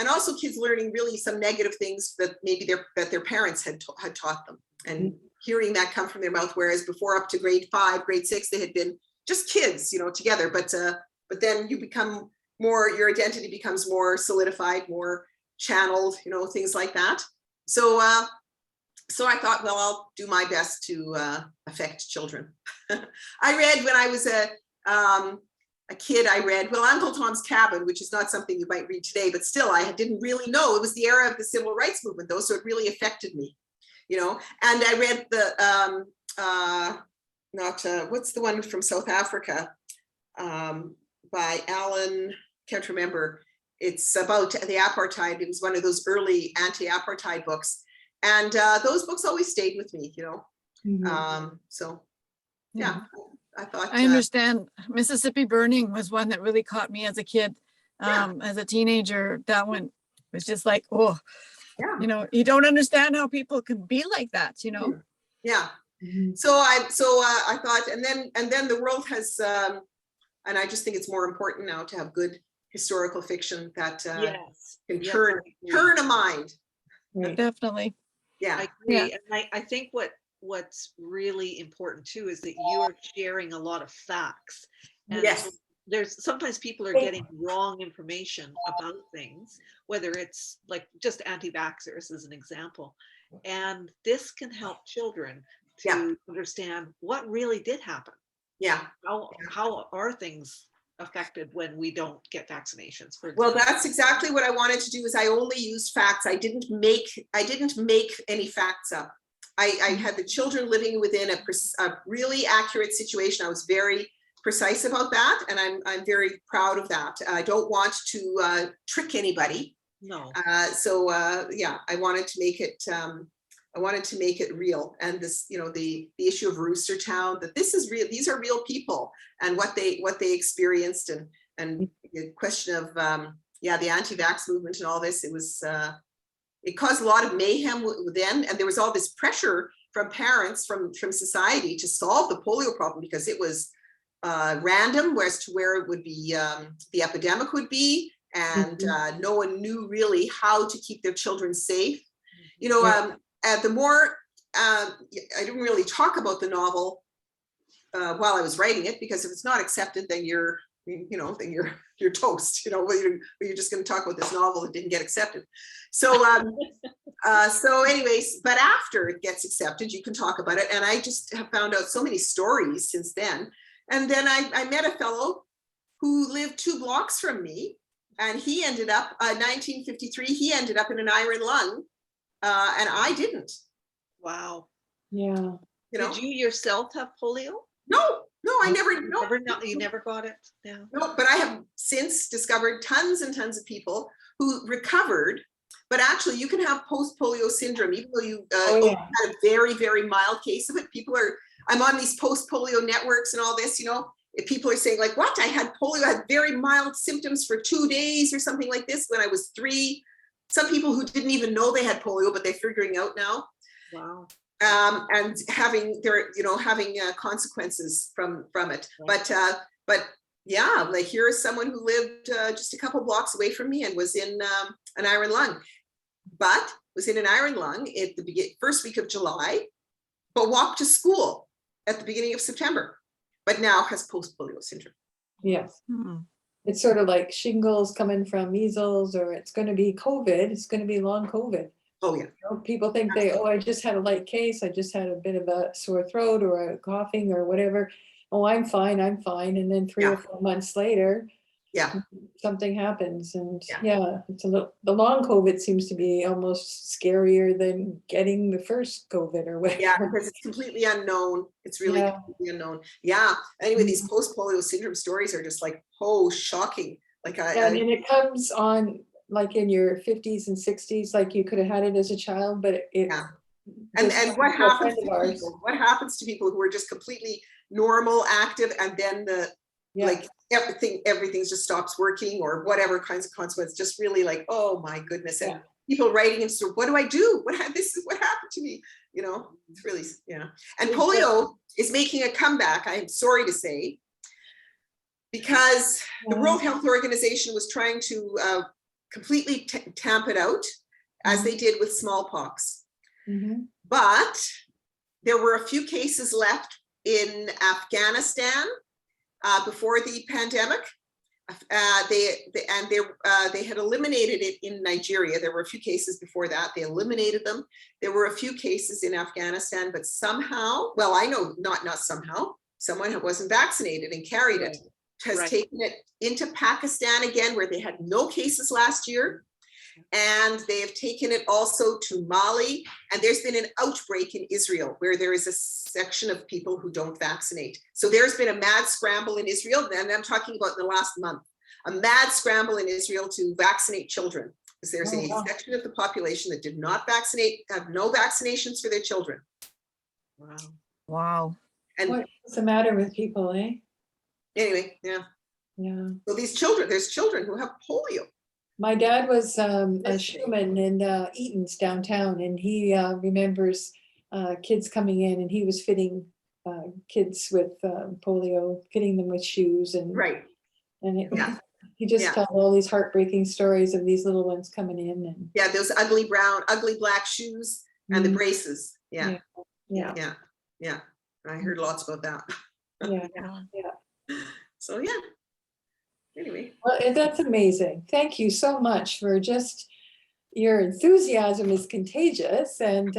also kids learning really some negative things that maybe their parents had taught them, and hearing that come from their mouth. Whereas before, up to grade 5, grade 6, they had been just kids, you know, together. But then you become more, your identity becomes more solidified, more channeled, you know, things like that. So I thought, well, I'll do my best to affect children. I read when I was a kid, I read, well, Uncle Tom's Cabin, which is not something you might read today, but still, I didn't really know. It was the era of the civil rights movement, though, so it really affected me, you know. And I read what's the one from South Africa by Alan, can't remember. It's about the apartheid. It was one of those early anti-apartheid books. And those books always stayed with me, you know. So, yeah. I understand Mississippi Burning was one that really caught me as a kid. As a teenager, that one was just like, oh, you know, you don't understand how people can be like that, you know? Yeah. So I thought, and then the world has, and I just think it's more important now to have good historical fiction that can turn a mind. Definitely. Yeah. I agree. And I think what's really important too is that you are sharing a lot of facts. And there's sometimes people are getting wrong information about things, whether it's like just anti-vaxxers as an example. And this can help children to understand what really did happen. Yeah. How are things affected when we don't get vaccinations, for example? Well, that's exactly what I wanted to do. Is I only used facts. I didn't make any facts up. I had the children living within a really accurate situation. I was very precise about that, and I'm very proud of that. I don't want to trick anybody. No. Yeah, I wanted to make it, real. And this, the issue of Rooster Town, that this is real, these are real people, and what they experienced, and the question of, the anti-vax movement and all this, it caused a lot of mayhem then. And there was all this pressure from parents, from society, to solve the polio problem, because it was random as to where it would be, the epidemic would be. And no one knew really how to keep their children safe. The more, I didn't really talk about the novel while I was writing it, because if it's not accepted, then you're toast. You're just going to talk about this novel that didn't get accepted. So, anyways, but after it gets accepted, you can talk about it. And I just have found out so many stories since then. And then I met a fellow who lived 2 blocks from me, and he ended up, 1953, he ended up in an iron lung, and I didn't. Wow. Yeah. Did you yourself have polio? No, I never, no. You never got it? Yeah. No, but I have since discovered tons and tons of people who recovered, but actually you can have post-polio syndrome, even though you had a very, very mild case of it. I'm on these post-polio networks and all this, if people are saying like, what, I had polio, I had very mild symptoms for 2 days or something like this when I was 3. Some people who didn't even know they had polio, but they're figuring out now. Wow. And having consequences from it. But yeah, like here is someone who lived just a couple blocks away from me and was in an iron lung, at the first week of July, but walked to school at the beginning of September, but now has post-polio syndrome. Yes. Hmm. It's sort of like shingles coming from measles, or it's going to be COVID. It's going to be long COVID. Oh yeah. People think I just had a light case. I just had a bit of a sore throat or a coughing or whatever. Oh, I'm fine. And then 3 or 4 months later, something happens. And it's the long COVID seems to be almost scarier than getting the first COVID or whatever. Yeah, because it's completely unknown. It's really completely unknown. Yeah. Anyway, these post-polio syndrome stories are just like, shocking. Like and it comes on like in your 50s and 60s, like you could have had it as a child, but it and what happens to people? What happens to people who are just completely normal, active, and then like everything just stops working, or whatever kinds of consequences? Just really like, oh my goodness! And people writing in, so what do I do? This is what happened to me. It's really And polio is making a comeback, I'm sorry to say, because the World Health Organization was trying to completely tamp it out, as they did with smallpox. But there were a few cases left in Afghanistan before the pandemic. They had eliminated it in Nigeria. There were a few cases before that. They eliminated them. There were a few cases in Afghanistan, but somehow, well, I know not somehow, someone who wasn't vaccinated and carried it has taken it into Pakistan again, where they had no cases last year. And they have taken it also to Mali. And there's been an outbreak in Israel where there is a section of people who don't vaccinate. So there's been a mad scramble in Israel, and I'm talking about in the last month, a mad scramble in Israel to vaccinate children, because there's a section of the population that did not vaccinate, have no vaccinations for their children. Wow. And what's the matter with people, eh? Anyway, so there's children who have polio. My dad was a shoeman in Eaton's downtown, and he remembers kids coming in, and he was fitting kids with polio, fitting them with shoes, and he just told all these heartbreaking stories of these little ones coming in, and those ugly black shoes and the braces. I heard lots about that. So anyway. Well, that's amazing. Thank you so much for just, your enthusiasm is contagious, and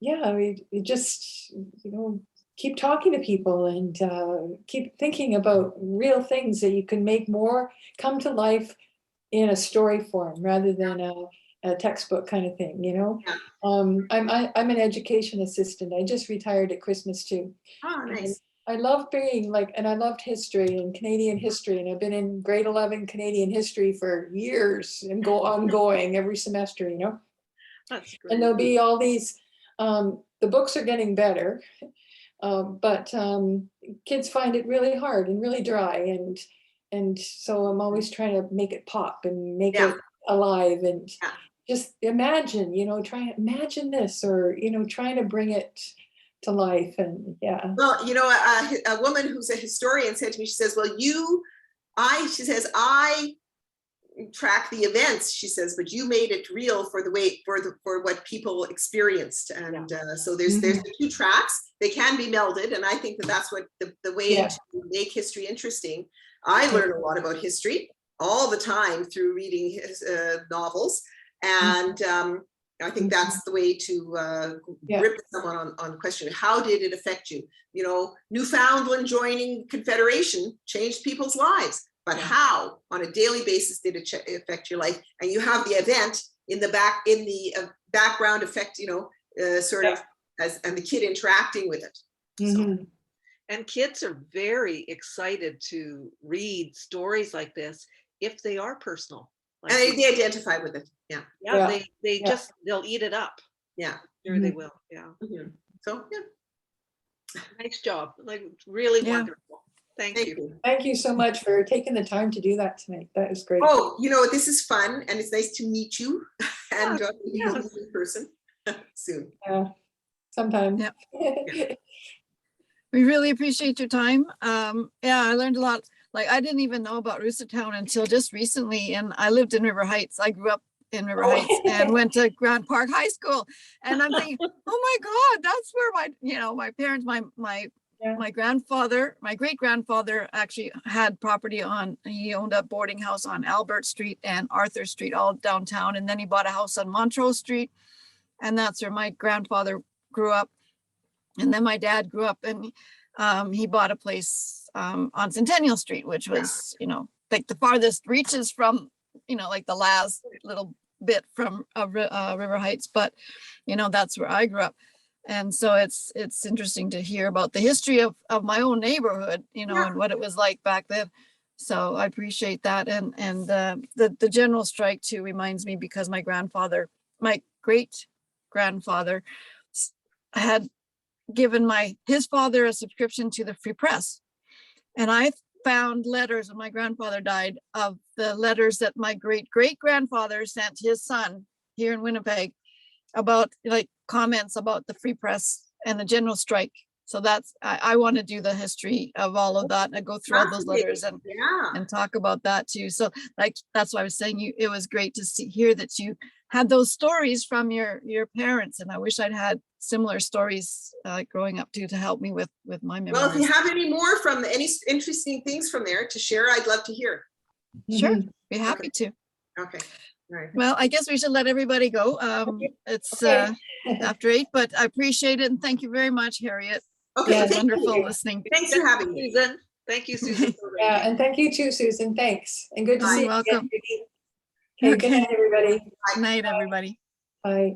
we just, keep talking to people and keep thinking about real things that you can make more come to life in a story form rather than a textbook kind of thing, I'm an education assistant. I just retired at Christmas too. Oh, nice. I love being like, and I loved history and Canadian history, and I've been in grade 11 Canadian history for years and go ongoing every semester, you know? That's And great. there'll be all these, the books are getting better, but kids find it really hard and really dry, and so I'm always trying to make it pop and make Yeah. it alive, and Yeah. just imagine, you know, try imagine this, or you know, trying to bring it to life. And yeah. Well, you know, a woman who's a historian said to me, she says, well, she says, I track the events, she says, but you made it real for the way, for what people experienced. And so there's the two tracks, they can be melded. And I think that that's what the way Yeah. to make history interesting. I learn a lot about history all the time through reading his novels. And I think that's the way to grip someone on the question. How did it affect you? You know, Newfoundland joining Confederation changed people's lives, but how on a daily basis did it affect your life? And you have the event in the background effect, you know, sort of and the kid interacting with it. So. And kids are very excited to read stories like this if they are personal. Like And they identify with it. Yeah. Yeah, they just, they'll eat it up. Yeah. Sure they will. Yeah. So, yeah. Nice job. Like really Yeah. wonderful. Thank you. Thank you so much for taking the time to do that tonight. That was great. Oh, you know, this is fun, and it's nice to meet you and meet yes. you in person soon. Yeah, sometime. Yep. We really appreciate your time. Yeah, I learned a lot. Like, I didn't even know about Roostertown until just recently, and I lived in River Heights. I grew up in River Heights and went to Grand Park High School. And I'm thinking, oh my God, that's where my parents, my grandfather, my great grandfather actually had property he owned a boarding house on Albert Street and Arthur Street, all downtown. And then he bought a house on Montrose Street. And that's where my grandfather grew up. And then my dad grew up, and he bought a place on Centennial Street, which was, you know, like the farthest reaches from, you know, like the last little bit from River Heights. But, you know, that's where I grew up. And so it's interesting to hear about the history of my own neighborhood, you know, and what it was like back then. So I appreciate that. And the general strike too reminds me, because my great grandfather had given his father a subscription to the Free Press. And I found letters when my grandfather died of the letters that my great-great-grandfather sent his son here in Winnipeg about, like, comments about the Free Press and the general strike. So I want to do the history of all of that, and I go through all those letters and talk about that too. So like, that's why I was saying it was great to hear that you had those stories from your parents. And I wish I'd had similar stories growing up too, to help me with my memories. Well, if you have any more from any interesting things from there to share, I'd love to hear. Sure, be happy to. Okay. Right. Well, I guess we should let everybody go. It's after 8, but I appreciate it. And thank you very much, Harriet. Okay. It was wonderful listening. Thanks for having me. Susan. Thank you, Susan. Yeah, and thank you too, Susan. Thanks. And good to see you. Welcome. Okay, good night, everybody. Good night, everybody. Bye.